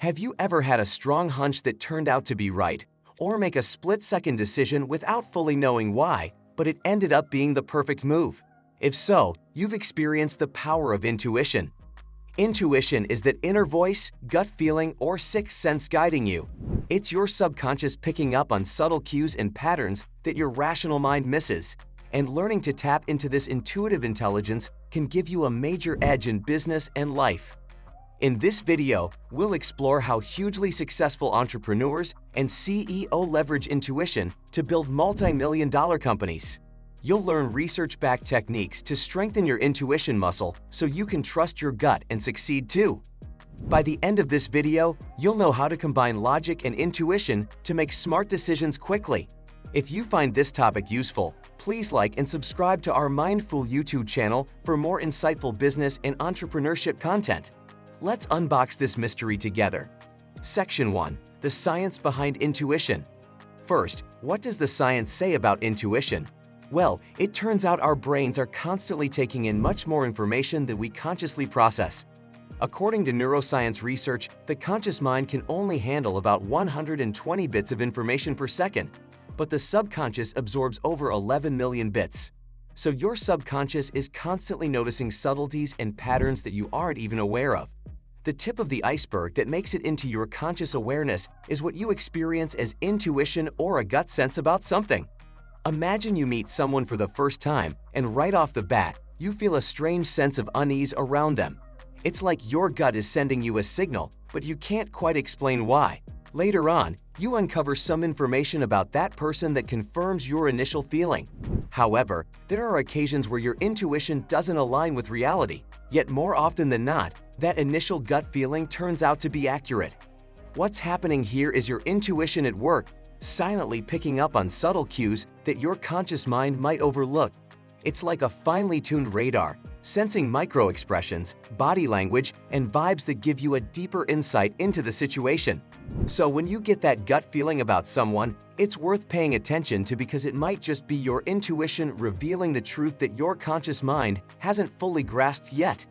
Have you ever had a strong hunch that turned out to be right, or make a split-second decision without fully knowing why, but it ended up being the perfect move? If so, you've experienced the power of intuition. Intuition is that inner voice, gut feeling, or sixth sense guiding you. It's your subconscious picking up on subtle cues and patterns that your rational mind misses. And learning to tap into this intuitive intelligence can give you a major edge in business and life. In this video, we'll explore how hugely successful entrepreneurs and CEO leverage intuition to build multi-million-dollar companies. You'll learn research-backed techniques to strengthen your intuition muscle so you can trust your gut and succeed too. By the end of this video, you'll know how to combine logic and intuition to make smart decisions quickly. If you find this topic useful, please like and subscribe to our Mindful YouTube channel for more insightful business and entrepreneurship content. Let's unbox this mystery together. Section 1. The science behind intuition. First, what does the science say about intuition? Well, it turns out our brains are constantly taking in much more information than we consciously process. According to neuroscience research, the conscious mind can only handle about 120 bits of information per second, but the subconscious absorbs over 11 million bits. So your subconscious is constantly noticing subtleties and patterns that you aren't even aware of. The tip of the iceberg that makes it into your conscious awareness is what you experience as intuition or a gut sense about something. Imagine you meet someone for the first time, and right off the bat, you feel a strange sense of unease around them. It's like your gut is sending you a signal, but you can't quite explain why. Later on, you uncover some information about that person that confirms your initial feeling. However, there are occasions where your intuition doesn't align with reality, yet more often than not, that initial gut feeling turns out to be accurate. What's happening here is your intuition at work, silently picking up on subtle cues that your conscious mind might overlook. It's like a finely tuned radar, sensing micro-expressions, body language, and vibes that give you a deeper insight into the situation. So when you get that gut feeling about someone, it's worth paying attention to because it might just be your intuition revealing the truth that your conscious mind hasn't fully grasped yet.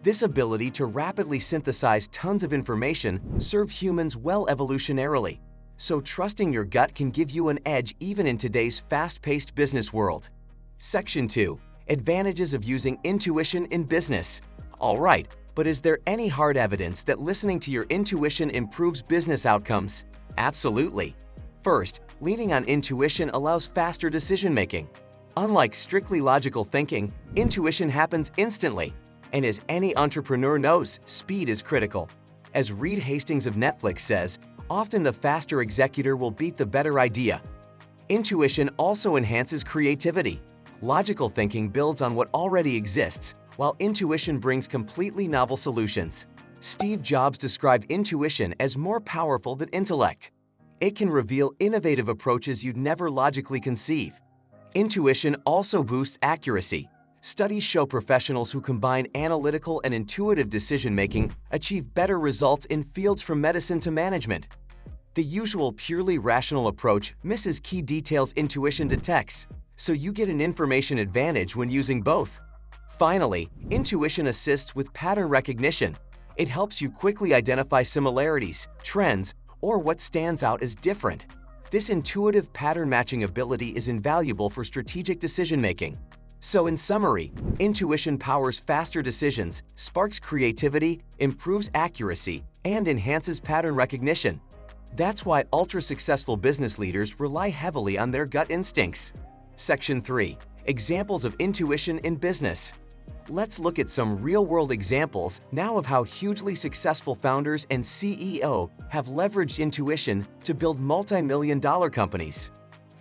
This ability to rapidly synthesize tons of information served humans well evolutionarily. So trusting your gut can give you an edge even in today's fast-paced business world. Section 2. Advantages of using intuition in business. All right, but is there any hard evidence that listening to your intuition improves business outcomes? Absolutely. First, leaning on intuition allows faster decision-making. Unlike strictly logical thinking, intuition happens instantly. And as any entrepreneur knows, speed is critical. As Reed Hastings of Netflix says, often the faster executor will beat the better idea. Intuition also enhances creativity. Logical thinking builds on what already exists, while intuition brings completely novel solutions. Steve Jobs described intuition as more powerful than intellect. It can reveal innovative approaches you'd never logically conceive. Intuition also boosts accuracy. Studies show professionals who combine analytical and intuitive decision-making achieve better results in fields from medicine to management. The usual purely rational approach misses key details intuition detects, so you get an information advantage when using both. Finally, intuition assists with pattern recognition. It helps you quickly identify similarities, trends, or what stands out as different. This intuitive pattern-matching ability is invaluable for strategic decision-making. So in summary, intuition powers faster decisions, sparks creativity, improves accuracy, and enhances pattern recognition. That's why ultra-successful business leaders rely heavily on their gut instincts. Section 3. Examples of intuition in business. Let's look at some real-world examples now of how hugely successful founders and CEO have leveraged intuition to build multi-million-dollar companies.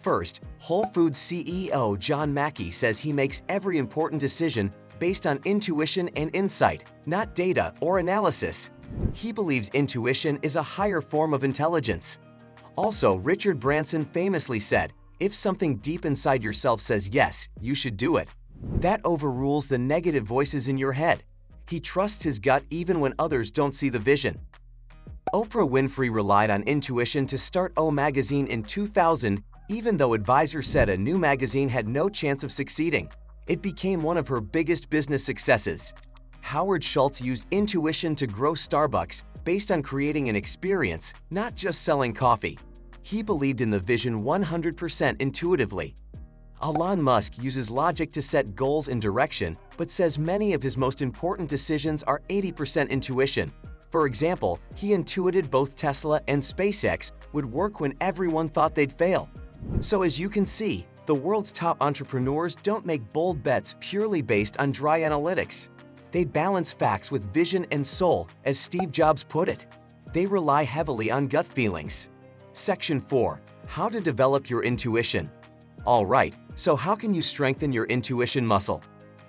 First, Whole Foods CEO John Mackey says he makes every important decision based on intuition and insight, not data or analysis. He believes intuition is a higher form of intelligence. Also, Richard Branson famously said, "If something deep inside yourself says yes, you should do it." That overrules the negative voices in your head. He trusts his gut even when others don't see the vision. Oprah Winfrey relied on intuition to start O Magazine in 2000, even though advisors said a new magazine had no chance of succeeding. It became one of her biggest business successes. Howard Schultz used intuition to grow Starbucks based on creating an experience, not just selling coffee. He believed in the vision 100% intuitively. Elon Musk uses logic to set goals and direction, but says many of his most important decisions are 80% intuition. For example, he intuited both Tesla and SpaceX would work when everyone thought they'd fail. So as you can see, the world's top entrepreneurs don't make bold bets purely based on dry analytics. They balance facts with vision and soul, as Steve Jobs put it. They rely heavily on gut feelings. Section 4. How to develop your intuition. All right, so how can you strengthen your intuition muscle?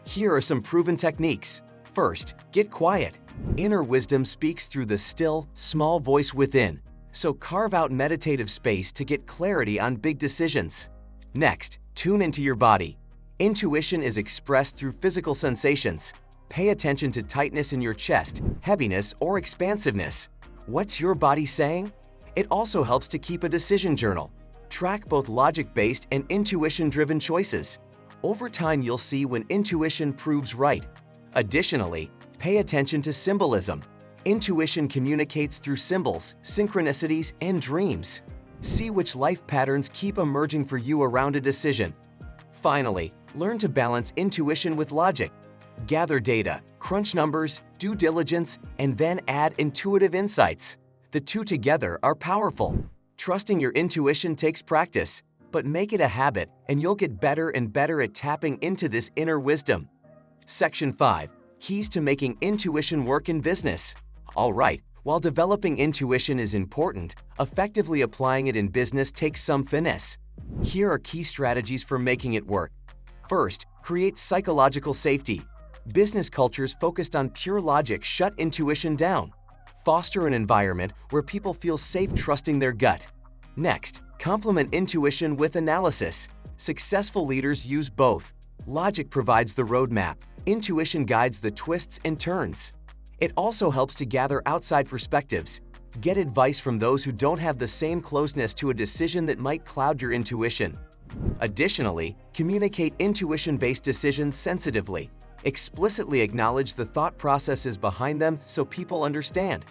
Here are some proven techniques. First, get quiet. Inner wisdom speaks through the still, small voice within, so carve out meditative space to get clarity on big decisions. Next, tune into your body. Intuition is expressed through physical sensations. Pay attention to tightness in your chest, heaviness, or expansiveness. What's your body saying? It also helps to keep a decision journal. Track both logic-based and intuition-driven choices. Over time, you'll see when intuition proves right. Additionally, pay attention to symbolism. Intuition communicates through symbols, synchronicities, and dreams. See which life patterns keep emerging for you around a decision. Finally, learn to balance intuition with logic. Gather data, crunch numbers, due diligence, and then add intuitive insights. The two together are powerful. Trusting your intuition takes practice, but make it a habit and you'll get better and better at tapping into this inner wisdom. Section 5. Keys to making intuition work in business. All right, while developing intuition is important, effectively applying it in business takes some finesse. Here are key strategies for making it work. First, create psychological safety. Business cultures focused on pure logic shut intuition down. Foster an environment where people feel safe trusting their gut. Next, complement intuition with analysis. Successful leaders use both. Logic provides the roadmap. Intuition guides the twists and turns. It also helps to gather outside perspectives. Get advice from those who don't have the same closeness to a decision that might cloud your intuition. Additionally, communicate intuition-based decisions sensitively. Explicitly acknowledge the thought processes behind them so people understand.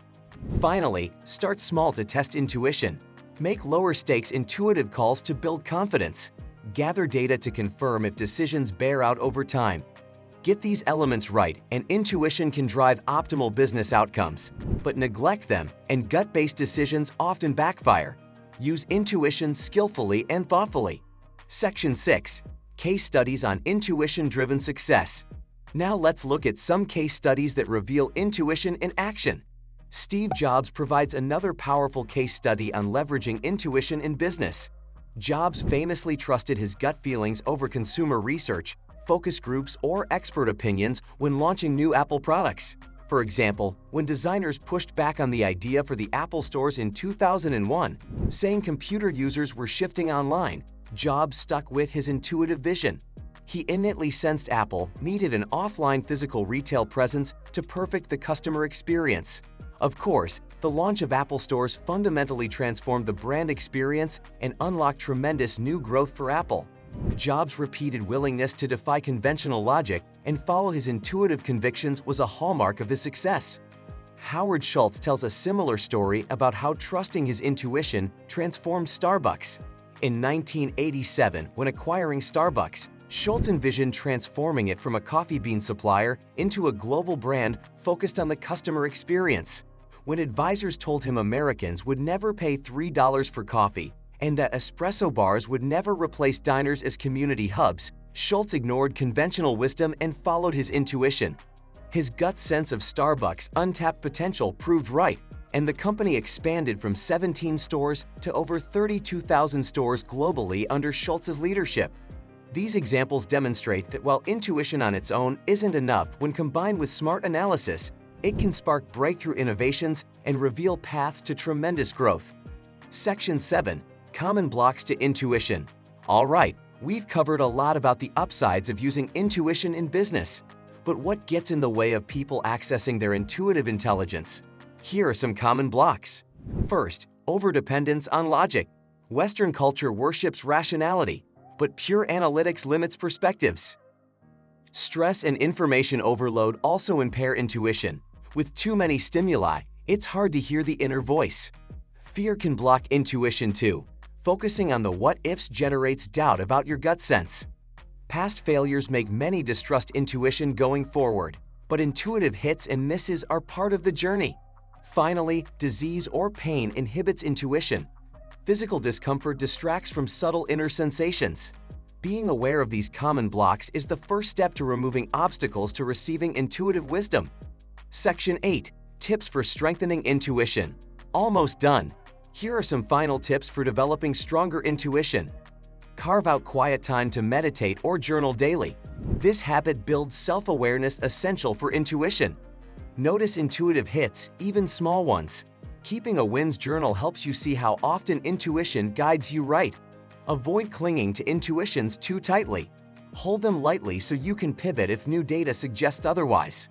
Finally, start small to test intuition. Make lower-stakes intuitive calls to build confidence. Gather data to confirm if decisions bear out over time. Get these elements right, and intuition can drive optimal business outcomes. But neglect them, and gut-based decisions often backfire. Use intuition skillfully and thoughtfully. Section 6. Case studies on intuition-driven success. Now let's look at some case studies that reveal intuition in action. Steve Jobs provides another powerful case study on leveraging intuition in business. Jobs famously trusted his gut feelings over consumer research, focus groups, or expert opinions when launching new Apple products. For example, when designers pushed back on the idea for the Apple stores in 2001, saying computer users were shifting online, Jobs stuck with his intuitive vision. He innately sensed Apple needed an offline physical retail presence to perfect the customer experience. Of course, the launch of Apple stores fundamentally transformed the brand experience and unlocked tremendous new growth for Apple. Jobs' repeated willingness to defy conventional logic and follow his intuitive convictions was a hallmark of his success. Howard Schultz tells a similar story about how trusting his intuition transformed Starbucks. In 1987, when acquiring Starbucks, Schultz envisioned transforming it from a coffee bean supplier into a global brand focused on the customer experience. When advisors told him Americans would never pay $3 for coffee and that espresso bars would never replace diners as community hubs, Schultz ignored conventional wisdom and followed his intuition. His gut sense of Starbucks' untapped potential proved right, and the company expanded from 17 stores to over 32,000 stores globally under Schultz's leadership. These examples demonstrate that while intuition on its own isn't enough, when combined with smart analysis, it can spark breakthrough innovations and reveal paths to tremendous growth. Section 7. Common blocks to intuition. All right, we've covered a lot about the upsides of using intuition in business. But what gets in the way of people accessing their intuitive intelligence? Here are some common blocks. First, overdependence on logic. Western culture worships rationality, but pure analytics limits perspectives. Stress and information overload also impair intuition. With too many stimuli, it's hard to hear the inner voice. Fear can block intuition too. Focusing on the what-ifs generates doubt about your gut sense. Past failures make many distrust intuition going forward, but intuitive hits and misses are part of the journey. Finally, disease or pain inhibits intuition. Physical discomfort distracts from subtle inner sensations. Being aware of these common blocks is the first step to removing obstacles to receiving intuitive wisdom. Section 8. Tips for strengthening intuition. Almost done. Here are some final tips for developing stronger intuition. Carve out quiet time to meditate or journal daily. This habit builds self-awareness essential for intuition. Notice intuitive hits, even small ones. Keeping a wins journal helps you see how often intuition guides you right. Avoid clinging to intuitions too tightly. Hold them lightly so you can pivot if new data suggests otherwise.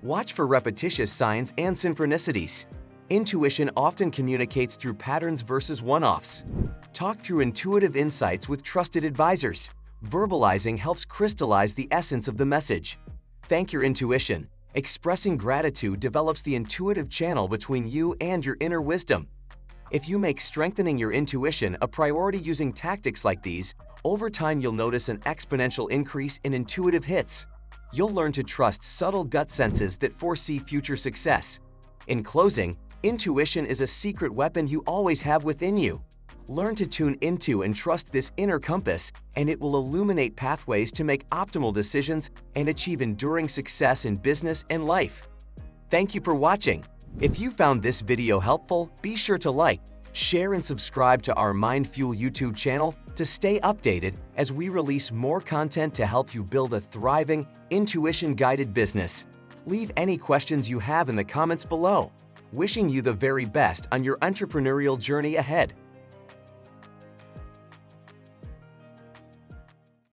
Watch for repetitious signs and synchronicities. Intuition often communicates through patterns versus one-offs. Talk through intuitive insights with trusted advisors. Verbalizing helps crystallize the essence of the message. Thank your intuition. Expressing gratitude develops the intuitive channel between you and your inner wisdom. If you make strengthening your intuition a priority using tactics like these, over time you'll notice an exponential increase in intuitive hits. You'll learn to trust subtle gut senses that foresee future success. In closing, intuition is a secret weapon you always have within you. Learn to tune into and trust this inner compass, and it will illuminate pathways to make optimal decisions and achieve enduring success in business and life. Thank you for watching. If you found this video helpful, be sure to like, share, and subscribe to our Mindful YouTube channel to stay updated as we release more content to help you build a thriving, intuition-guided business. Leave any questions you have in the comments below. Wishing you the very best on your entrepreneurial journey ahead.